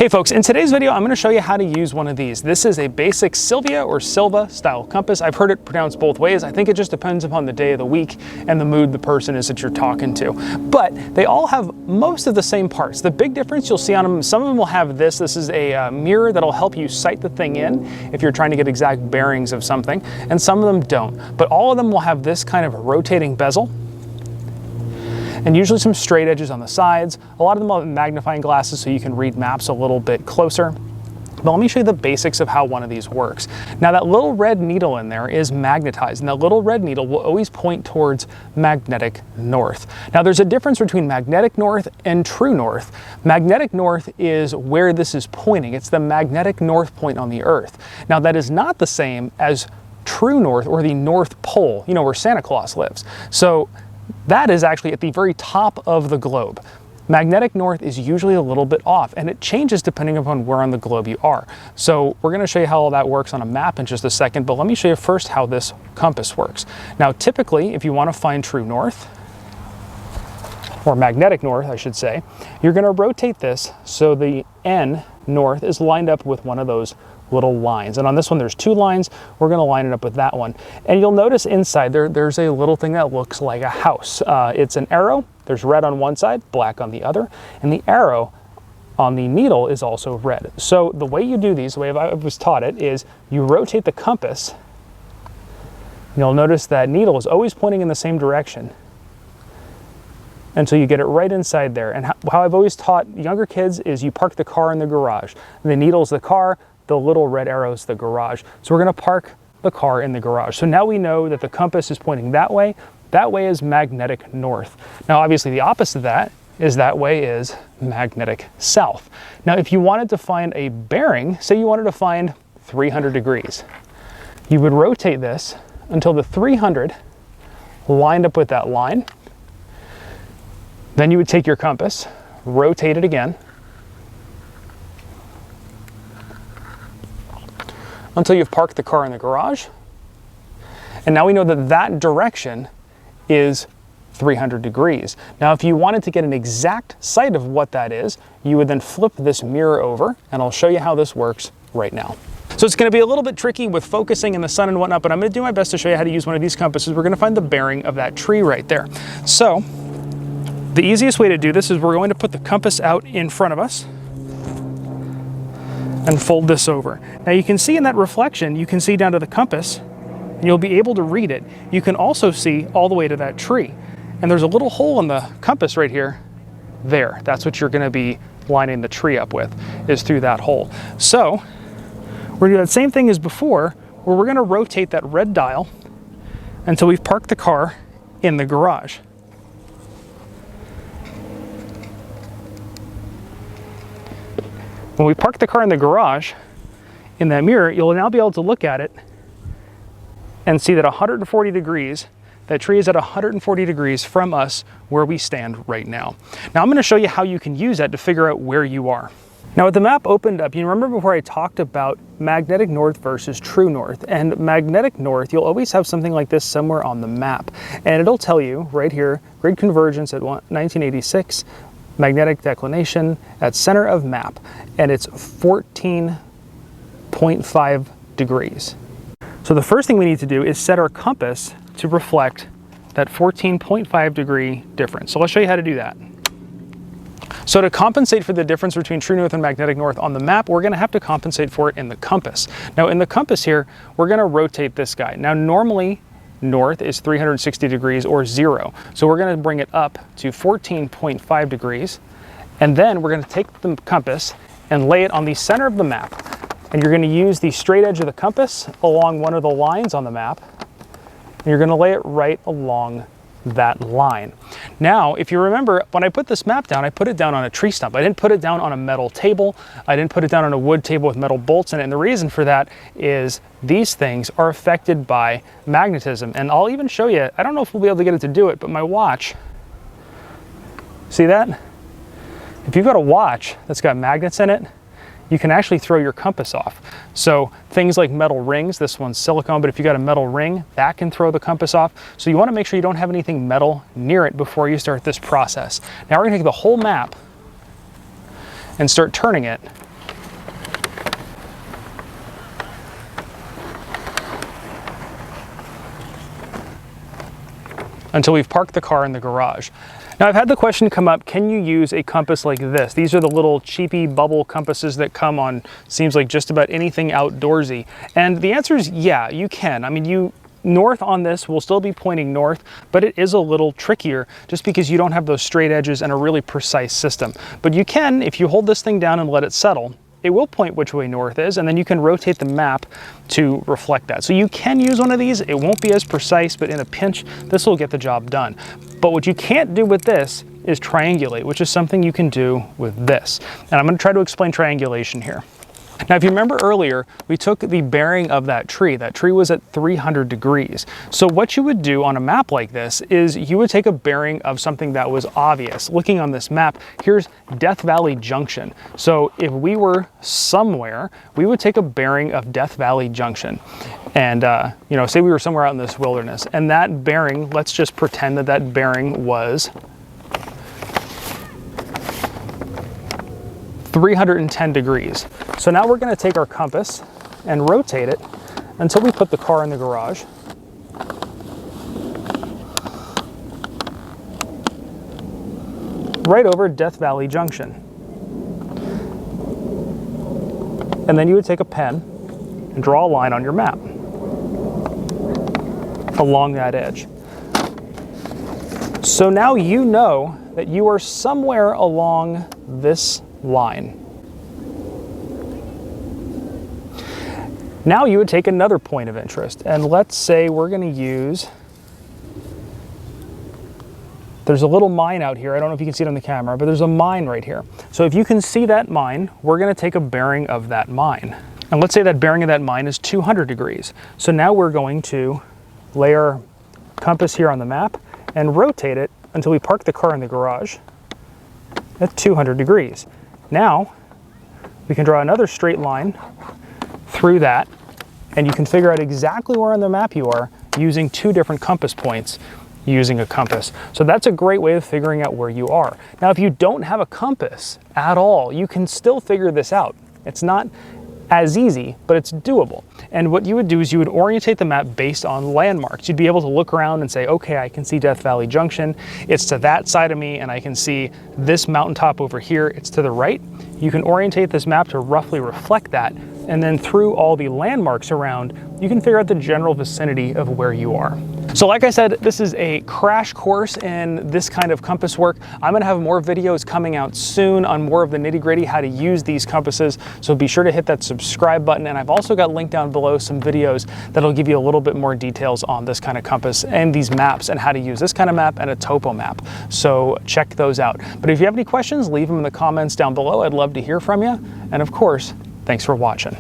Hey folks, in today's video, I'm going to show you how to use one of these. This is a basic Silvia or Silva style compass. I've heard it pronounced both ways. I think it just depends upon the day of the week and the mood the person is that you're talking to. But they all have most of the same parts. The big difference you'll see on them, some of them will have this. This is a mirror that'll help you sight the thing in if you're trying to get exact bearings of something, and some of them don't. But all of them will have this kind of rotating bezel, and usually some straight edges on the sides. A lot of them have magnifying glasses so you can read maps a little bit closer. But let me show you the basics of how one of these works. Now that little red needle in there is magnetized, and that little red needle will always point towards magnetic north. Now there's a difference between magnetic north and true north. Magnetic north is where this is pointing. It's the magnetic north point on the Earth. Now that is not the same as true north or the North Pole, you know, where Santa Claus lives. So that is actually at the very top of the globe. Magnetic north is usually a little bit off, and it changes depending upon where on the globe you are. So we're going to show you how all that works on a map in just a second, but let me show you first how this compass works. Now typically, if you want to find true north, or magnetic north I should say, you're going to rotate this so the N north is lined up with one of those little lines. And on this one there's two lines. We're going to line it up with that one. And you'll notice inside there's a little thing that looks like a house. It's an arrow. There's red on one side, black on the other, and the arrow on the needle is also red. So the way you do these, the way I was taught it, is you rotate the compass. You'll notice that needle is always pointing in the same direction until you get it right inside there. And how I've always taught younger kids is you park the car in the garage. The needle's the car, the little red arrow's the garage. So we're going to park the car in the garage. So now we know that the compass is pointing that way. That way is magnetic north. Now obviously the opposite of that way is magnetic south. Now if you wanted to find a bearing, say you wanted to find 300 degrees, you would rotate this until the 300 lined up with that line. Then you would take your compass, rotate it again until you've parked the car in the garage. And now we know that that direction is 300 degrees. Now, if you wanted to get an exact sight of what that is, you would then flip this mirror over, and I'll show you how this works right now. So it's going to be a little bit tricky with focusing in the sun and whatnot, but I'm going to do my best to show you how to use one of these compasses. We're going to find the bearing of that tree right there. So the easiest way to do this is we're going to put the compass out in front of us and fold this over. Now you can see in that reflection, you can see down to the compass, and you'll be able to read it. You can also see all the way to that tree. And there's a little hole in the compass right here. There, that's what you're gonna be lining the tree up with, is through that hole. So we're gonna do that same thing as before, where we're gonna rotate that red dial until we've parked the car in the garage. When we park the car in the garage, in that mirror, you'll now be able to look at it and see that 140 degrees, that tree is at 140 degrees from us where we stand right now. Now I'm going to show you how you can use that to figure out where you are. Now with the map opened up, you remember before I talked about magnetic north versus true north, and magnetic north, you'll always have something like this somewhere on the map. And it'll tell you right here, grid convergence at 1986, magnetic declination at center of map, and it's 14.5 degrees. So the first thing we need to do is set our compass to reflect that 14.5 degree difference. So let's show you how to do that. So to compensate for the difference between true north and magnetic north on the map, we're going to have to compensate for it in the compass. Now in the compass here, we're going to rotate this guy. Now normally north is 360 degrees or 0. So we're going to bring it up to 14.5 degrees. And then we're going to take the compass and lay it on the center of the map. And you're going to use the straight edge of the compass along one of the lines on the map. And you're going to lay it right along that line. Now, if you remember, when I put this map down, I put it down on a tree stump. I didn't put it down on a metal table. I didn't put it down on a wood table with metal bolts in it. And the reason for that is these things are affected by magnetism. And I'll even show you, I don't know if we'll be able to get it to do it, but my watch, see that? If you've got a watch that's got magnets in it, you can actually throw your compass off. So things like metal rings, this one's silicone, but if you got a metal ring, that can throw the compass off. So you want to make sure you don't have anything metal near it before you start this process. Now we're going to take the whole map and start turning it until we've parked the car in the garage. Now, I've had the question come up, can you use a compass like this? These are the little cheapy bubble compasses that come on, seems like just about anything outdoorsy. And the answer is yeah, you can. I mean, north on this will still be pointing north, but it is a little trickier just because you don't have those straight edges and a really precise system. But you can, if you hold this thing down and let it settle, it will point which way north is, and then you can rotate the map to reflect that. So you can use one of these. It won't be as precise, but in a pinch, this will get the job done. But what you can't do with this is triangulate, which is something you can do with this. And I'm going to try to explain triangulation here. Now, if you remember earlier, we took the bearing of that tree. That tree was at 300 degrees. So what you would do on a map like this is you would take a bearing of something that was obvious. Looking on this map, here's Death Valley Junction. So if we were somewhere, we would take a bearing of Death Valley Junction. And, you know, say we were somewhere out in this wilderness, and that bearing, let's just pretend that that bearing was 310 degrees. So now we're going to take our compass and rotate it until we put the car in the garage. Right over Death Valley Junction. And then you would take a pen and draw a line on your map along that edge. So now you know that you are somewhere along this line. Now you would take another point of interest, and let's say we're going to use, there's a little mine out here. I don't know if you can see it on the camera, but there's a mine right here. So if you can see that mine, we're going to take a bearing of that mine. And let's say that bearing of that mine is 200 degrees. So now we're going to lay our compass here on the map and rotate it until we park the car in the garage at 200 degrees. Now we can draw another straight line through that, and you can figure out exactly where on the map you are using two different compass points using a compass. So that's a great way of figuring out where you are. Now, if you don't have a compass at all, you can still figure this out. It's not as easy, but it's doable. And what you would do is you would orientate the map based on landmarks. You'd be able to look around and say, okay, I can see Death Valley Junction. It's to that side of me, and I can see this mountaintop over here. It's to the right. You can orientate this map to roughly reflect that. And then through all the landmarks around, you can figure out the general vicinity of where you are. So like I said, this is a crash course in this kind of compass work. I'm gonna have more videos coming out soon on more of the nitty-gritty, how to use these compasses. So be sure to hit that subscribe button. And I've also got linked down below some videos that'll give you a little bit more details on this kind of compass and these maps and how to use this kind of map and a topo map. So check those out. But if you have any questions, leave them in the comments down below. I'd love to hear from you. And of course, thanks for watching.